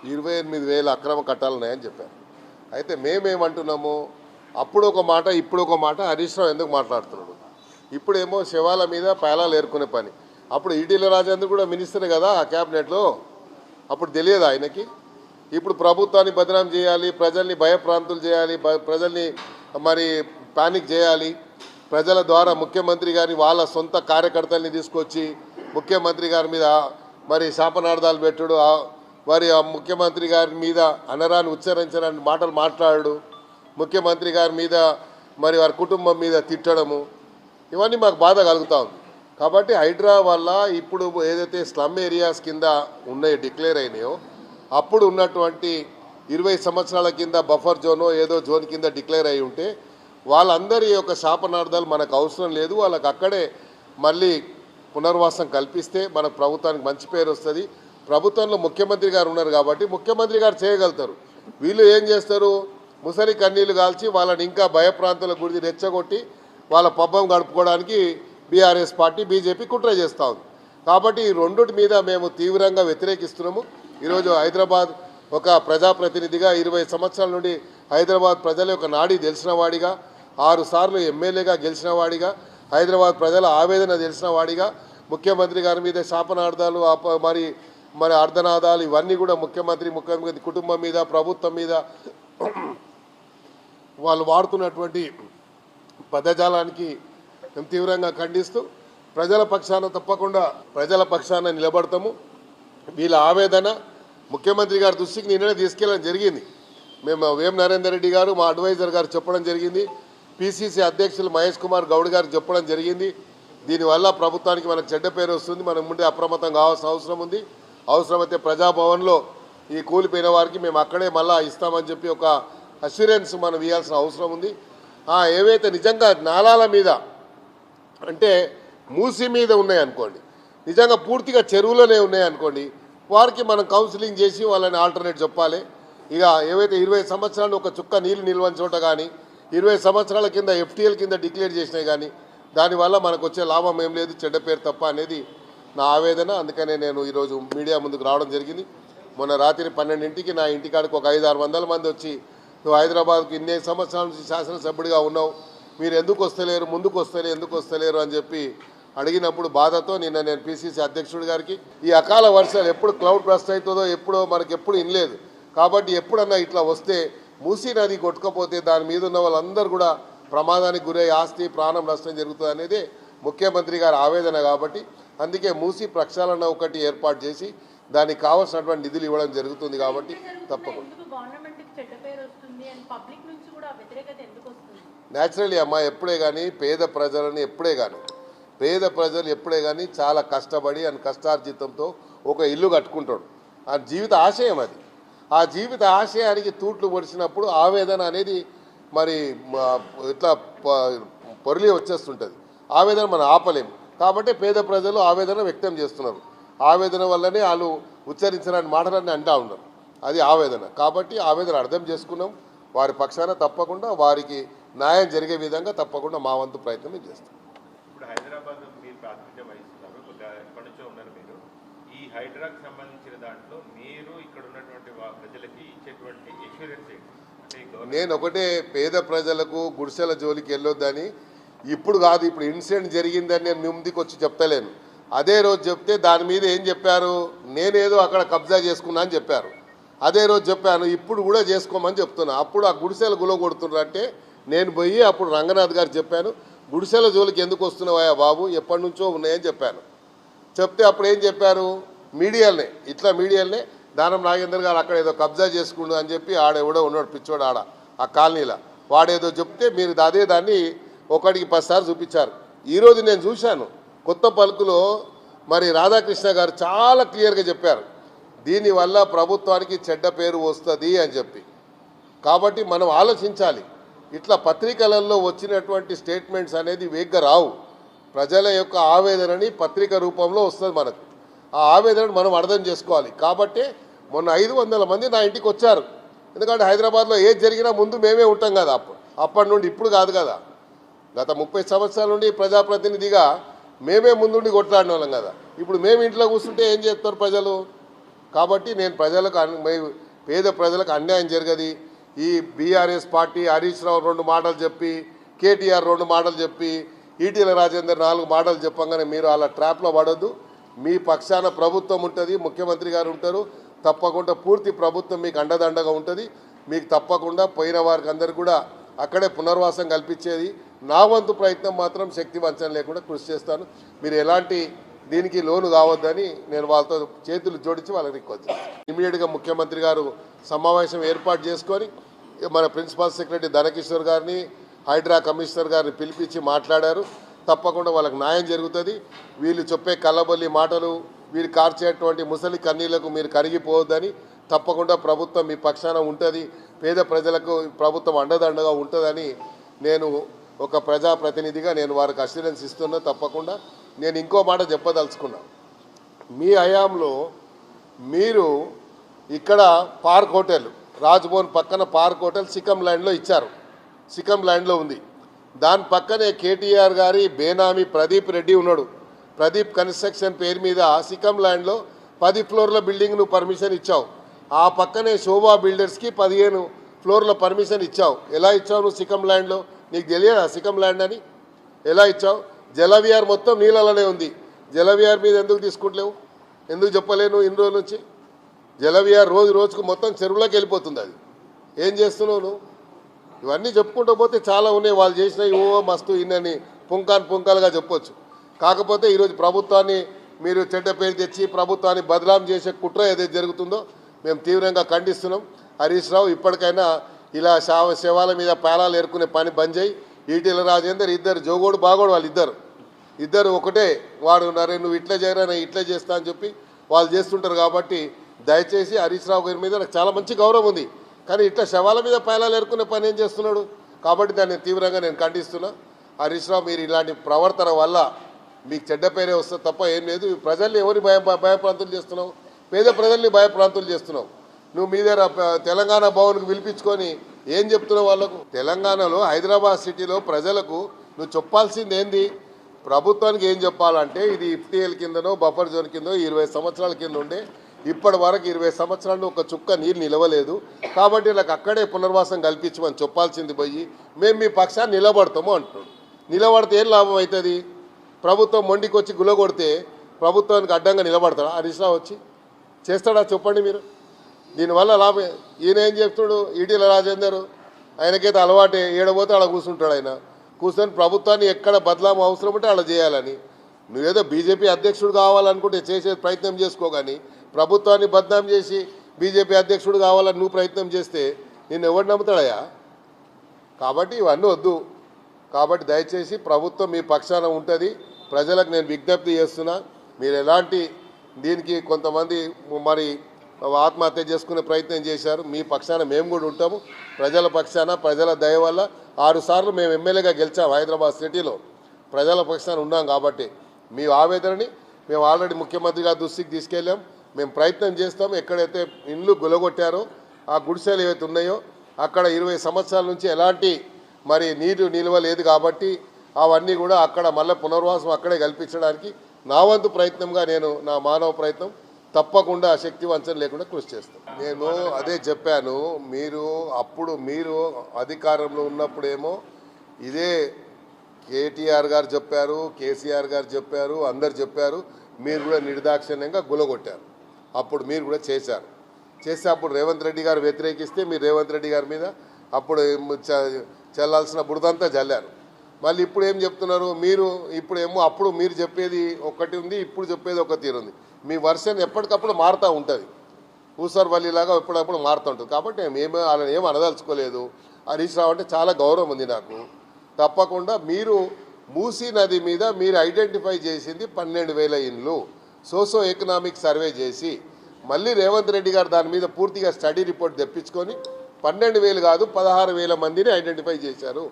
28,000 అక్రమ కట్టాలున్నాయని చెప్పారు. అయితే మేమేమంటున్నాము, అప్పుడు ఒక మాట ఇప్పుడు ఒక మాట హరీష్ రావు ఎందుకు మాట్లాడుతున్నాడు? ఇప్పుడేమో శవాల మీద పేలాలు ఏరుకునే పని. అప్పుడు ఈటీల రాజేంద్ర కూడా మినిస్టర్ కదా ఆ క్యాబినెట్లో, అప్పుడు తెలియదు ఆయనకి. ఇప్పుడు ప్రభుత్వాన్ని బదనాం చేయాలి, ప్రజల్ని భయప్రాంతులు చేయాలి, ప్రజల్ని మరి పానిక్ చేయాలి, ప్రజల ద్వారా ముఖ్యమంత్రి గారిని వాళ్ళ సొంత కార్యకర్తల్ని తీసుకొచ్చి ముఖ్యమంత్రి గారి మీద మరి శాపనార్థాలు పెట్టుడు, మరి ఆ ముఖ్యమంత్రి గారి మీద అనరాని ఉచ్చరించడానికి మాటలు మాట్లాడు, ముఖ్యమంత్రి గారి మీద మరి వారి కుటుంబం మీద తిట్టడము, ఇవన్నీ మాకు బాధ కలుగుతూ ఉంది. కాబట్టి హైడ్రా వల్ల ఇప్పుడు ఏదైతే స్లమ్ ఏరియాస్ కింద ఉన్నాయో డిక్లేర్ అయినాయో, అప్పుడు ఉన్నటువంటి 20 సంవత్సరాల కింద బఫర్ జోనో ఏదో జోన్ కింద డిక్లేర్ అయి ఉంటే వాళ్ళందరి యొక్క శాపనార్థాలు మనకు అవసరం లేదు. వాళ్ళకి అక్కడే మళ్ళీ పునర్వాసం కల్పిస్తే మనకు ప్రభుత్వానికి మంచి పేరు వస్తుంది. ప్రభుత్వంలో ముఖ్యమంత్రి గారు ఉన్నారు కాబట్టి ముఖ్యమంత్రి గారు చేయగలుగుతారు. వీళ్ళు ఏం చేస్తారు, ముసలి కన్నీళ్లు కాల్చి వాళ్ళని ఇంకా భయప్రాంతాల గురించి రెచ్చగొట్టి వాళ్ళ పబ్బం గడుపుకోవడానికి బీఆర్ఎస్ పార్టీ బీజేపీ కుట్ర చేస్తూ ఉంది. కాబట్టి ఈ రెండుటి మీద మేము తీవ్రంగా వ్యతిరేకిస్తున్నాము. ఈరోజు హైదరాబాద్ ఒక ప్రజాప్రతినిధిగా 20 సంవత్సరాల నుండి హైదరాబాద్ ప్రజల యొక్క నాడి తెలిసిన వాడిగా, 6 సార్లు ఎమ్మెల్యేగా గెలిచిన వాడిగా, హైదరాబాద్ ప్రజల ఆవేదన తెలిసిన వాడిగా, ముఖ్యమంత్రి గారి మీద శాపనార్థాలు మరి అర్ధనాదాలు ఇవన్నీ కూడా ముఖ్యమంత్రి కుటుంబం మీద ప్రభుత్వం మీద వాళ్ళు వాడుతున్నటువంటి పదజాలానికి మేము తీవ్రంగా ఖండిస్తూ ప్రజల పక్షాన తప్పకుండా ప్రజల పక్షాన నిలబడతాము. వీళ్ళ ఆవేదన ముఖ్యమంత్రి గారి దృష్టికి నిన్ననే తీసుకెళ్ళడం జరిగింది. మేము వేం నరేందర్ రెడ్డి గారు మా అడ్వైజర్ గారు చెప్పడం జరిగింది, పిసిసి అధ్యక్షులు మహేష్ కుమార్ గౌడ్ గారు చెప్పడం జరిగింది. దీనివల్ల ప్రభుత్వానికి మనకు చెడ్డ పేరు వస్తుంది, మనం ముందే అప్రమత్తం కావాల్సిన అవసరం ఉంది. అవసరమైతే ప్రజాభవన్లో ఈ కూలిపోయిన వారికి మేము అక్కడే మళ్ళీ ఇస్తామని చెప్పి ఒక అష్యూరెన్స్ మనం ఇవ్వాల్సిన అవసరం ఉంది. ఏవైతే నిజంగా నాలాల మీద అంటే మూసి మీద ఉన్నాయనుకోండి, నిజంగా పూర్తిగా చెరువులోనే ఉన్నాయనుకోండి, వారికి మనం కౌన్సిలింగ్ చేసి వాళ్ళని ఆల్టర్నేట్ చెప్పాలి. ఇక ఏవైతే 20 సంవత్సరాలు ఒక చుక్క నీళ్ళు నిల్వని చోట కానీ 20 సంవత్సరాల కింద ఎఫ్టీఎల్ కింద డిక్లేర్ చేసినాయి కానీ దానివల్ల మనకు వచ్చే లాభం ఏం లేదు, చెడ్డ పేరు తప్ప అనేది నా ఆవేదన. అందుకనే నేను ఈరోజు మీడియా ముందుకు రావడం జరిగింది. మొన్న రాత్రి 12ంటికి నా ఇంటికాడికి ఒక 500-600 మంది వచ్చి, నువ్వు హైదరాబాద్కు ఇన్ని సంవత్సరాల నుంచి శాసనసభ్యుడిగా ఉన్నావు, మీరు ఎందుకు వస్తలేరు, ఎందుకు వస్తలేరు అని చెప్పి అడిగినప్పుడు బాధతో నిన్న నేను పిసిసి అధ్యక్షుడి గారికి ఈ అకాల వర్షాలు ఎప్పుడు క్లౌడ్ బస్ట్ అవుతుందో ఎప్పుడో మనకి ఎప్పుడు ఇనలేదు. కాబట్టి ఎప్పుడన్నా ఇట్లా వస్తే మూసీ నది కొట్టుకపోతే దాని మీద ఉన్న వాళ్ళందరూ కూడా ప్రమాదానికి గురై ఆస్తి ప్రాణం నష్టం జరుగుతుంది అనేది ముఖ్యమంత్రి గారి ఆవేదన. కాబట్టి అందుకే మూసీ ప్రక్షాళన ఒకటి ఏర్పాటు చేసి దానికి కావాల్సినటువంటి నిధులు ఇవ్వడం జరుగుతుంది. కాబట్టి తప్పకుండా న్యాచురలీ అమ్మా ఎప్పుడే కానీ పేద ప్రజలు ఎప్పుడే కానీ చాలా కష్టపడి అని కష్టార్జితంతో ఒక ఇల్లు కట్టుకుంటాడు. ఆ జీవిత ఆశయం అది. ఆ జీవిత ఆశయానికి తూట్లు పొడిచినప్పుడు ఆవేదన అనేది మరి ఇట్లా పొరలి వచ్చేస్తుంటుంది. ఆవేదన మనం ఆపలేము. కాబట్టి పేద ప్రజలు ఆవేదన వ్యక్తం చేస్తున్నారు. ఆవేదన వల్లనే వాళ్ళు ఉచ్చరించడానికి మాటలన్నీ అంటూ ఉన్నారు. అది ఆవేదన. కాబట్టి ఆవేదన అర్థం చేసుకున్నాం. వారి పక్షాన తప్పకుండా వారికి న్యాయం జరిగే విధంగా తప్పకుండా మా వంతు ప్రయత్నం చేస్తాం. ఇప్పుడు హైదరాబాద్ మీరు ప్రాతినిధ్యం వహిస్తున్నారు, ఎప్పటి నుంచో ఉన్నారు మీరు. ఈ హైడ్రాకి సంబంధించిన దాంట్లో మీరు ఇక్కడ ఉన్నటువంటి ప్రజలకి ఇచ్చేటువంటి ఎక్స్పీరియన్స్ ఏంటి? నేను ఒకటే, పేద ప్రజలకు గుడిసెల జోలికి వెళ్ళొద్దని ఇప్పుడు కాదు, ఇప్పుడు ఇన్సిడెంట్ జరిగిందని నేను ముందుకు వచ్చి చెప్తలేను. అదే రోజు చెప్తే దాని మీద ఏం చెప్పారు, నేనేదో అక్కడ కబ్జా చేసుకున్నా అని చెప్పారు. అదే రోజు చెప్పాను, ఇప్పుడు కూడా చేసుకోమని చెప్తున్నా. అప్పుడు ఆ గుడిసెలు గులగొడుతున్నారు అంటే నేను పోయి అప్పుడు రంగనాథ్ గారు చెప్పాను, గుడిసెల జోలికి ఎందుకు వస్తున్నావా బాబు, ఎప్పటి నుంచో ఉన్నాయని చెప్పాను. చెప్తే అప్పుడు ఏం చెప్పారు, మీడియాలనే దానం నాగేందర్ గారు అక్కడ ఏదో కబ్జా చేసుకుండు అని చెప్పి ఆడెవడో ఉన్నాడు పిచ్చోడు ఆ కాలనీలో, వాడేదో చెప్తే మీరు అదే దాన్ని 1కి 10 సార్లు చూపించారు. ఈరోజు నేను చూశాను కొత్త పలుకులో మరి రాధాకృష్ణ గారు చాలా క్లియర్గా చెప్పారు, దీనివల్ల ప్రభుత్వానికి చెడ్డ పేరు వస్తుంది అని చెప్పి. కాబట్టి మనం ఆలోచించాలి. ఇట్లా పత్రికలలో వచ్చినటువంటి స్టేట్మెంట్స్ అనేది వేగ్గా రావు. ప్రజల యొక్క ఆవేదనని పత్రిక రూపంలో వస్తుంది మనకు. ఆ ఆవేదనను మనం అర్థం చేసుకోవాలి. కాబట్టి మొన్న 500 మంది నా ఇంటికి వచ్చారు. ఎందుకంటే హైదరాబాద్లో ఏది జరిగినా ముందు మేమే ఉంటాం కదా, అప్పటి నుండి ఇప్పుడు కాదు కదా. గత 30 సంవత్సరాల నుండి ప్రజాప్రతినిధిగా మేమే ముందుండి కొట్లాడిన వాళ్ళం కదా. ఇప్పుడు మేము ఇంట్లో కూర్చుంటే ఏం చేస్తారు ప్రజలు? కాబట్టి నేను పేద ప్రజలకు అన్యాయం జరగది. ఈ బీఆర్ఎస్ పార్టీ హరీష్ రావు 2 మాటలు చెప్పి, కేటీఆర్ 2 మాటలు చెప్పి, ఈటీల రాజేందర్ 4 మాటలు చెప్పంగానే మీరు అలా ట్రాప్లో పడొద్దు. మీ పక్షాన ప్రభుత్వం ఉంటుంది, ముఖ్యమంత్రి గారు ఉంటారు. తప్పకుండా పూర్తి ప్రభుత్వం మీకు అండదండగా ఉంటుంది. మీకు తప్పకుండా పోయిన వారికి అందరికీ కూడా అక్కడే పునర్వాసం కల్పించేది. నా వంతు ప్రయత్నం మాత్రం శక్తి వంచన లేకుండా కృషి చేస్తాను. మీరు ఎలాంటి దీనికి లోను కావద్దని నేను వాళ్ళతో చేతులు జోడించి వాళ్ళకి రిక్వెస్ట్ చేస్తాను. ఇమీడియట్గా ముఖ్యమంత్రి గారు సమావేశం ఏర్పాటు చేసుకొని మన ప్రిన్సిపల్ సెక్రటరీ ధనకిషోర్ గారిని, హైడ్రా కమిషనర్ గారిని పిలిపించి మాట్లాడారు. తప్పకుండా వాళ్ళకి న్యాయం జరుగుతుంది. వీళ్ళు చెప్పే కల్లబొల్లి మాటలు, వీళ్ళు కార్చేటువంటి ముసలి కన్నీళ్లకు మీరు కరిగిపోవద్దని, తప్పకుండా ప్రభుత్వం మీ పక్షాన ఉంటుంది. పేద ప్రజలకు ప్రభుత్వం అండదండగా ఉంటుందని నేను ఒక ప్రజాప్రతినిధిగా నేను వారికి అష్యూరెన్స్ ఇస్తున్నా. తప్పకుండా నేను ఇంకో మాట చెప్పదలుచుకున్నా. మీ హయాంలో మీరు ఇక్కడ పార్క్ హోటల్, రాజ్భవన్ పక్కన పార్క్ హోటల్ సికమ్ ల్యాండ్లో ఇచ్చారు. సికమ్ ల్యాండ్లో ఉంది. దాని పక్కనే కేటీఆర్ గారి బేనామీ ప్రదీప్ రెడ్డి ఉన్నాడు. ప్రదీప్ కన్స్ట్రక్షన్ పేరు మీద సికమ్ ల్యాండ్లో 10 ఫ్లోర్ల బిల్డింగ్ నువ్వు పర్మిషన్ ఇచ్చావు. ఆ పక్కనే శోభా బిల్డర్స్కి 15 ఫ్లోర్ల పర్మిషన్ ఇచ్చావు. ఎలా ఇచ్చావు నువ్వు సికమ్ ల్యాండ్లో? నీకు తెలియదా సికమ్ ల్యాండ్ అని? ఎలా ఇచ్చావు? జలవిహార్ మొత్తం నీళ్ళలోనే ఉంది. జలవిహార్ మీద ఎందుకు తీసుకుంటలేవు? ఎందుకు చెప్పలేను ఇన్ని రోజుల నుంచి? జలవిహార్ రోజుకు మొత్తం చెరువులోకి వెళ్ళిపోతుంది. అది ఏం చేస్తున్నావు నువ్వు? ఇవన్నీ చెప్పుకుంటూ పోతే చాలా ఉన్నాయి. వాళ్ళు చేసిన మస్తు ఇన్నని పుంకాలుగా చెప్పొచ్చు. కాకపోతే ఈరోజు ప్రభుత్వాన్ని మీరు చెడ్డ పేరు తెచ్చి ప్రభుత్వాన్ని బదనాం చేసే కుట్ర ఏదైతే జరుగుతుందో మేము తీవ్రంగా ఖండిస్తున్నాం. హరీష్ రావు ఇప్పటికైనా ఇలా శవాల మీద పేలాలు ఏరుకునే పని బంద్ చేయి. ఈటీల రాజేందర్ ఇద్దరు జోగోడు బాగోడు, వాళ్ళు ఇద్దరు ఒకటే. వాడు నరే నువ్వు ఇట్లా చేయరా, నేను ఇట్లా చేస్తా అని చెప్పి వాళ్ళు చేస్తుంటారు. కాబట్టి దయచేసి హరీష్ రావు గారి మీద నాకు చాలా మంచి గౌరవం ఉంది. కానీ ఇట్లా శవాల మీద పేలాలు ఏరుకునే పని ఏం చేస్తున్నాడు? కాబట్టి దాన్ని తీవ్రంగా నేను ఖండిస్తున్నా. హరీష్ రావు మీరు ఇలాంటి ప్రవర్తన వల్ల మీకు చెడ్డ పేరే వస్తుంది తప్ప ఏం లేదు. ప్రజల్ని ఎవరిని భయప్రాంతులు చేస్తున్నావు? పేద ప్రజల్ని భయప్రాంతులు చేస్తున్నావు. నువ్వు మీ దగ్గర తెలంగాణ భవన్కి పిలిపించుకొని ఏం చెప్తున్నావు వాళ్ళకు? తెలంగాణలో హైదరాబాద్ సిటీలో ప్రజలకు నువ్వు చెప్పాల్సింది ఏంది? ప్రభుత్వానికి ఏం చెప్పాలంటే ఇది ఇఫ్టీఎల్ కిందనో బఫర్ జోన్ కిందో 20 సంవత్సరాల కింద ఉండే, ఇప్పటి వరకు 20 సంవత్సరాలు ఒక చుక్క నీరు నిలవలేదు. కాబట్టి నాకు అక్కడే పునర్వాసం కల్పించమని చెప్పాల్సింది పోయి మేము మీ పక్షాన్ని నిలబడతాము అంటున్నాడు. నిలబడితే ఏం లాభం అవుతుంది? ప్రభుత్వం మొండికి వచ్చి గులగొడితే ప్రభుత్వానికి అడ్డంగా నిలబడతాడా హరీష్ రావు? వచ్చి చేస్తాడా చెప్పండి మీరు? దీనివల్ల లాభం ఈయన ఏం చెప్తాడు? ఈటీల రాజేందర్ ఆయనకైతే అలవాటే, ఏడబోతే అలా కూర్చుంటాడు. ఆయన కూర్చొని ప్రభుత్వాన్ని ఎక్కడ బదలాం అవసరం ఉంటే అలా చేయాలని. నువ్వేదో బీజేపీ అధ్యక్షుడు కావాలనుకుంటే చేసే ప్రయత్నం చేసుకో, కానీ ప్రభుత్వాన్ని బదనాం చేసి బీజేపీ అధ్యక్షుడు కావాలని నువ్వు ప్రయత్నం చేస్తే నిన్ను ఎవరు నమ్ముతాడయా? కాబట్టి ఇవన్నీ వద్దు. కాబట్టి దయచేసి ప్రభుత్వం మీ పక్షాన ఉంటుంది. ప్రజలకు నేను విజ్ఞప్తి చేస్తున్నా, మీరు ఎలాంటి దీనికి కొంతమంది మరి ఆత్మహత్య చేసుకునే ప్రయత్నం చేశారు. మీ పక్షాన మేము కూడా ఉంటాము. ప్రజల పక్షాన ప్రజల దయ వల్ల 6 సార్లు మేము ఎమ్మెల్యేగా గెలిచాము హైదరాబాద్ సిటీలో. ప్రజల పక్షాన ఉన్నాం. కాబట్టి మీ ఆవేదనని మేము ఆల్రెడీ ముఖ్యమంత్రి గారి దృష్టికి తీసుకెళ్ళాం. మేము ప్రయత్నం చేస్తాము. ఎక్కడైతే ఇండ్లు గులగొట్టారో ఆ గుడిసెలు ఏవైతే ఉన్నాయో అక్కడ 20 సంవత్సరాల నుంచి ఎలాంటి మరి నీరు నిల్వ లేదు. కాబట్టి అవన్నీ కూడా అక్కడ మళ్ళీ పునర్వాసం అక్కడే కల్పించడానికి నా వంతు ప్రయత్నంగా నేను నా మానవ ప్రయత్నం తప్పకుండా శక్తి వంచన లేకుండా కృషి చేస్తాను. నేను అదే చెప్పాను. మీరు అధికారంలో ఉన్నప్పుడేమో ఇదే కేటీఆర్ గారు చెప్పారు, కేసీఆర్ గారు చెప్పారు, అందరు చెప్పారు. మీరు కూడా నిర్దాక్షిణ్యంగా గులగొట్టారు. అప్పుడు మీరు కూడా చేశారు. అప్పుడు రేవంత్ రెడ్డి గారు వ్యతిరేకిస్తే మీరు రేవంత్ రెడ్డి గారి మీద అప్పుడు చల్లాల్సిన బురదంతా చల్లారు. మళ్ళీ ఇప్పుడు ఏం చెప్తున్నారు? ఇప్పుడేమో అప్పుడు మీరు చెప్పేది ఒకటి ఉంది, ఇప్పుడు చెప్పేది ఒక తీరు ఉంది. మీ వర్షన్ ఎప్పటికప్పుడు మారుతూ ఉంటుంది. ఊసర్వల్లిలాగా ఎప్పుడప్పుడు మారుతూ ఉంటుంది. కాబట్టి మేము వాళ్ళని ఏం అనదలుచుకోలేదు. హరీష్ రావు అంటే చాలా గౌరవం ఉంది నాకు. తప్పకుండా మీరు మూసీ నది మీద మీరు ఐడెంటిఫై చేసింది 12,000 ఇండ్లు సోషో ఎకనామిక్ సర్వే చేసి మళ్ళీ రేవంత్ రెడ్డి గారు దాని మీద పూర్తిగా స్టడీ రిపోర్ట్ తెప్పించుకొని 12,000 కాదు 16,000 మందిని ఐడెంటిఫై చేశారు.